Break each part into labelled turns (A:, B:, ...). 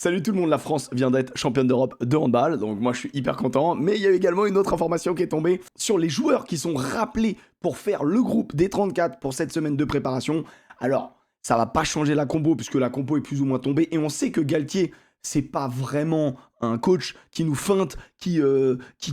A: Salut tout le monde, la France vient d'être championne d'Europe de handball, donc moi je suis hyper content, mais il y a également une autre information qui est tombée sur les joueurs qui sont rappelés pour faire le groupe des 34 pour cette semaine de préparation. Alors, ça va pas changer la combo puisque la combo est plus ou moins tombée, et on sait que Galtier, c'est pas vraiment un coach qui nous feinte, qui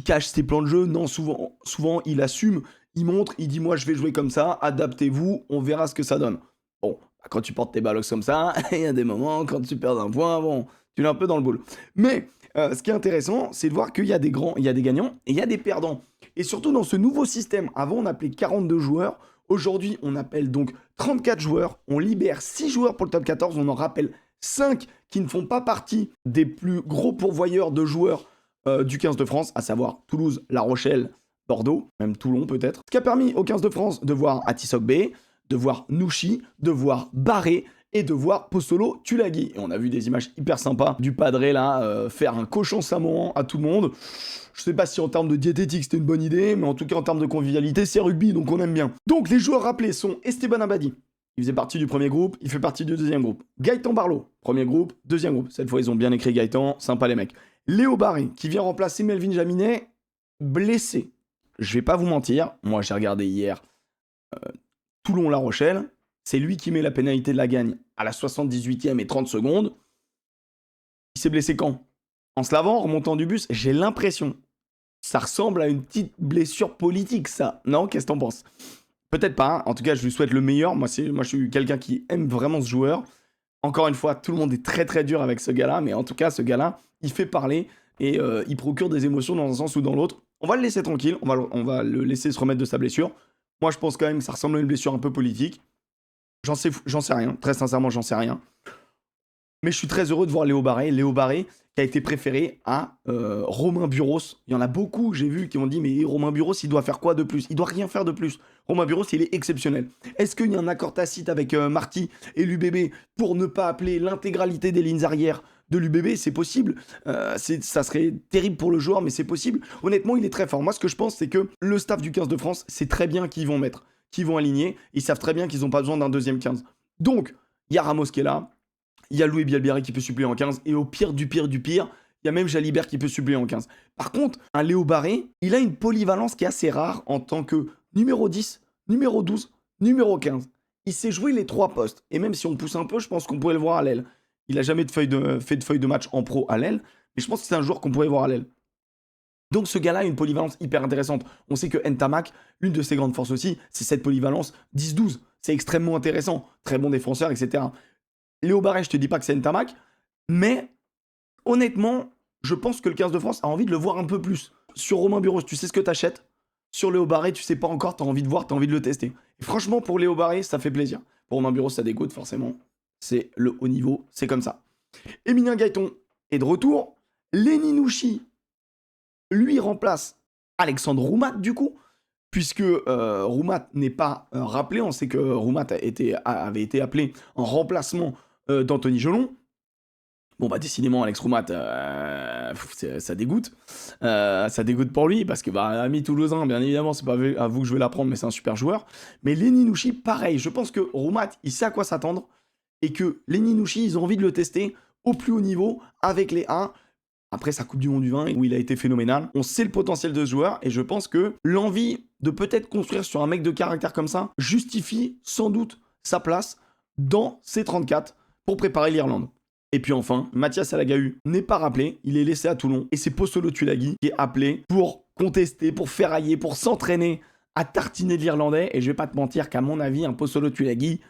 A: cache ses plans de jeu, non, souvent il assume, il montre, il dit moi je vais jouer comme ça, adaptez-vous, on verra ce que ça donne. Bon, quand tu portes tes ballocs comme ça, il y a des moments, quand tu perds un point, bon, tu l'as un peu dans le boule. Mais ce qui est intéressant, c'est de voir qu'il y a des grands, il y a des gagnants et il y a des perdants. Et surtout dans ce nouveau système, avant on appelait 42 joueurs, aujourd'hui on appelle donc 34 joueurs, on libère 6 joueurs pour le top 14, on en rappelle 5 qui ne font pas partie des plus gros pourvoyeurs de joueurs du 15 de France, à savoir Toulouse, La Rochelle, Bordeaux, même Toulon peut-être. Ce qui a permis au 15 de France de voir Atisok B, de voir Nouchi, de voir Barré et de voir Postolo Tulagi. Et on a vu des images hyper sympas du padré là, faire un cochon samoan à tout le monde. Je sais pas si en termes de diététique c'était une bonne idée, mais en tout cas en termes de convivialité, c'est rugby, donc on aime bien. Donc les joueurs rappelés sont Esteban Abadi. Il faisait partie du premier groupe, il fait partie du deuxième groupe. Gaëtan Barlow, premier groupe, deuxième groupe. Cette fois ils ont bien écrit Gaëtan, sympa les mecs. Léo Barré, qui vient remplacer Melvin Jaminet, blessé. Je vais pas vous mentir, moi j'ai regardé hier Toulon-La Rochelle, c'est lui qui met la pénalité de la gagne à la 78e et 30 secondes. Il s'est blessé quand? En se lavant, en remontant du bus. J'ai l'impression. Ça ressemble à une petite blessure politique, ça. Non? Qu'est-ce que t'en penses? Peut-être pas. Hein. En tout cas, je lui souhaite le meilleur. Moi, je suis quelqu'un qui aime vraiment ce joueur. Encore une fois, tout le monde est très très dur avec ce gars-là. Mais en tout cas, ce gars-là, il fait parler et il procure des émotions dans un sens ou dans l'autre. On va le laisser tranquille. On va le laisser se remettre de sa blessure. Moi, je pense quand même que ça ressemble à une blessure un peu politique. J'en sais rien. Très sincèrement, j'en sais rien. Mais je suis très heureux de voir Léo Barré. Léo Barré qui a été préféré à Romain Buros. Il y en a beaucoup, j'ai vu, qui ont dit mais Romain Buros, il doit faire quoi de plus? Il doit rien faire de plus. Romain Buros, il est exceptionnel. Est-ce qu'il y a un accord tacite avec Marty et l'UBB pour ne pas appeler l'intégralité des lignes arrières de l'UBB? C'est possible. Ça serait terrible pour le joueur, mais c'est possible. Honnêtement, il est très fort. Moi, ce que je pense, c'est que le staff du 15 de France, c'est très bien qu'ils vont mettre, qu'ils vont aligner. Ils savent très bien qu'ils n'ont pas besoin d'un deuxième 15. Donc, il y a Ramos qui est là. Il y a Louis Bielbiarré qui peut suppléer en 15. Et au pire du pire du pire, il y a même Jalibert qui peut suppléer en 15. Par contre, un Léo Barré, il a une polyvalence qui est assez rare en tant que numéro 10, numéro 12, numéro 15. Il sait jouer les trois postes. Et même si on pousse un peu, je pense qu'on pourrait le voir à l'aile. Il n'a jamais fait de feuille de match en pro à l'aile. Mais je pense que c'est un joueur qu'on pourrait voir à l'aile. Donc ce gars-là a une polyvalence hyper intéressante. On sait que Ntamak, l'une de ses grandes forces aussi, c'est cette polyvalence 10-12. C'est extrêmement intéressant. Très bon défenseur, etc. Léo Barré, je te dis pas que c'est Ntamak, mais honnêtement, je pense que le 15 de France a envie de le voir un peu plus. Sur Romain Buros, tu sais ce que t'achètes. Sur Léo Barré, tu sais pas encore, t'as envie de voir, t'as envie de le tester. Et franchement, pour Léo Barré, ça fait plaisir. Pour Romain Buros, ça dégoûte forcément. C'est le haut niveau, c'est comme ça. Emilien Gaëton est de retour. Lenny Nouchi, lui, remplace Alexandre Roumat, du coup, puisque Roumat n'est pas rappelé. On sait que Roumat avait été appelé en remplacement d'Anthony Gelon. Bon, bah, décidément, Alex Roumat, ça dégoûte. Ça dégoûte pour lui, parce que, bah, ami toulousain, bien évidemment, c'est pas à vous que je vais l'apprendre, mais c'est un super joueur. Mais Lenny Nouchi, pareil. Je pense que Roumat, il sait à quoi s'attendre, et que Lenny Nouchi, ils ont envie de le tester au plus haut niveau, avec les A. Après sa Coupe du Monde du vin, où il a été phénoménal, on sait le potentiel de ce joueur, et je pense que l'envie de peut-être construire sur un mec de caractère comme ça justifie sans doute sa place dans ces 34 pour préparer l'Irlande. Et puis enfin, Mathias Alagahu n'est pas rappelé, il est laissé à Toulon, et c'est Postolo Tulagi qui est appelé pour contester, pour ferrailler, pour s'entraîner à tartiner de l'Irlandais, et je vais pas te mentir qu'à mon avis, un Postolo Tulagi,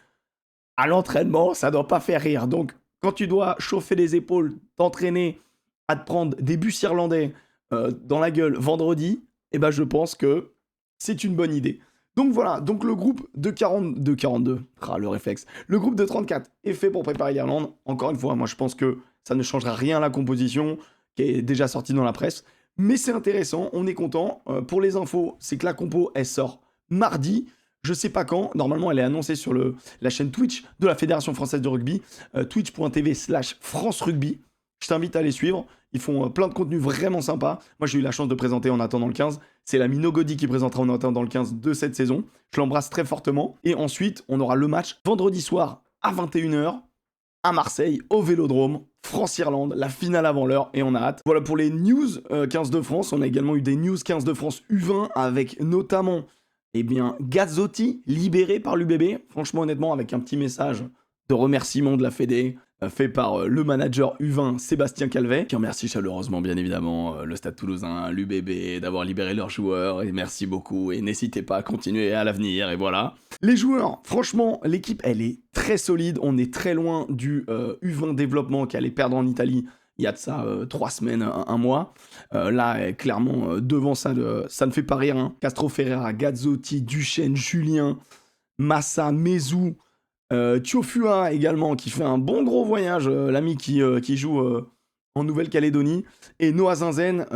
A: à l'entraînement, ça doit pas faire rire. Donc, quand tu dois chauffer les épaules, t'entraîner à te prendre des bus irlandais dans la gueule vendredi, eh ben je pense que c'est une bonne idée. Donc voilà, donc le groupe de 42, le réflexe, le groupe de 34 est fait pour préparer l'Irlande. Encore une fois, moi je pense que ça ne changera rien à la composition qui est déjà sortie dans la presse, mais c'est intéressant, on est content. Pour les infos, c'est que la compo, elle sort mardi. Je sais pas quand, normalement elle est annoncée sur la chaîne Twitch de la Fédération Française de Rugby, twitch.tv/France Rugby. Je t'invite à les suivre. Ils font plein de contenus vraiment sympas. Moi, j'ai eu la chance de présenter En attendant le 15. C'est l'ami Nogodi qui présentera En attendant le 15 de cette saison. Je l'embrasse très fortement. Et ensuite, on aura le match vendredi soir à 21h à Marseille, au Vélodrome, France-Irlande, la finale avant l'heure, et on a hâte. Voilà pour les news 15 de France. On a également eu des news 15 de France U20, avec notamment, eh bien, Gazzotti, libéré par l'UBB. Franchement, honnêtement, avec un petit message de remerciement de la Fédé, fait par le manager U20 Sébastien Calvet, qui remercie chaleureusement bien évidemment le Stade Toulousain, l'UBB d'avoir libéré leurs joueurs, et merci beaucoup, et n'hésitez pas à continuer à l'avenir, et voilà. Les joueurs, franchement, l'équipe elle est très solide, on est très loin du U20 développement qui allait perdre en Italie il y a de ça 3 semaines, un mois. Là, clairement, devant ça, ça ne fait pas rire. Hein. Castro Ferreira, Gazzotti, Duchesne, Julien, Massa, Mezou, Thiofua également, qui fait un bon gros voyage, l'ami qui joue en Nouvelle-Calédonie. Et Noah Zinzen,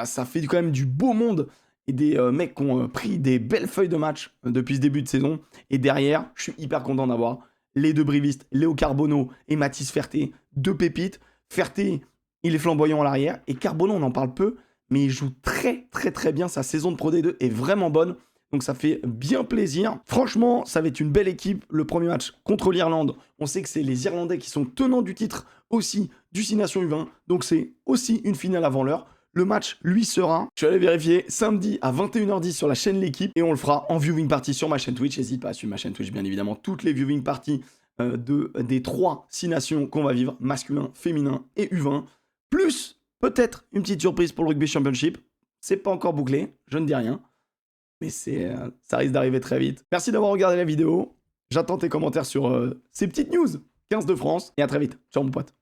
A: ça fait quand même du beau monde. Et des mecs qui ont pris des belles feuilles de match depuis ce début de saison. Et derrière, je suis hyper content d'avoir les deux brivistes, Léo Carbonneau et Mathis Ferté, deux pépites. Ferté, il est flamboyant à l'arrière. Et Carbonneau, on en parle peu, mais il joue très très très bien. Sa saison de Pro D2 est vraiment bonne. Donc ça fait bien plaisir. Franchement, ça va être une belle équipe. Le premier match contre l'Irlande, on sait que c'est les Irlandais qui sont tenants du titre aussi du 6 Nations U20. Donc c'est aussi une finale avant l'heure. Le match, lui, sera, je suis allé vérifier, samedi à 21h10 sur la chaîne L'équipe. Et on le fera en viewing party sur ma chaîne Twitch. N'hésite pas à suivre ma chaîne Twitch, bien évidemment. Toutes les viewing parties des 3 6 nations qu'on va vivre, masculin, féminin et U20. Plus, peut-être, une petite surprise pour le Rugby Championship. C'est pas encore bouclé, je ne dis rien. Mais ça risque d'arriver très vite. Merci d'avoir regardé la vidéo. J'attends tes commentaires sur ces petites news 15 de France. Et à très vite. Ciao mon pote.